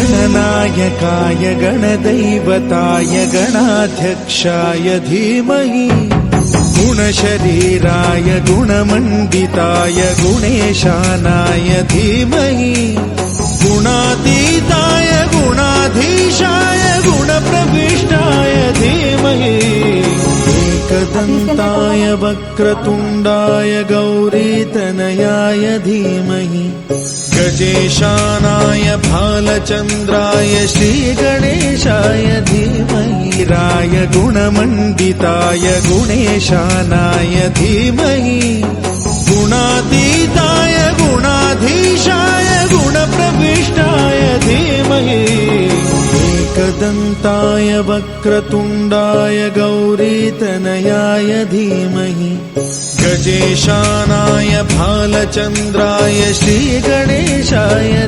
गणनायकाय गणदैवताय गणाध्यक्षाय धीमहि गुणशरीराय गुणमण्डिताय गुणेशानाय धीमहि गुणातीताय गुणाधीशाय गुणप्रविष्टाय धीमहि एकदन्ताय वक्रतुण्डाय गौरीतनयाय धीमहि गजेशानाय भालचन्द्राय श्रीगणेशाय धीमहि राय गुणमण्डिताय गुणेशानाय धीमहि गुणातीताय गुणाधीशाय गुणप्रविष्टाय धीमहि एकदन्ताय वक्रतुण्डाय गौरीतनयाय धीमहि गजेशानाय भालचन्द्राय श्रीगणेशाय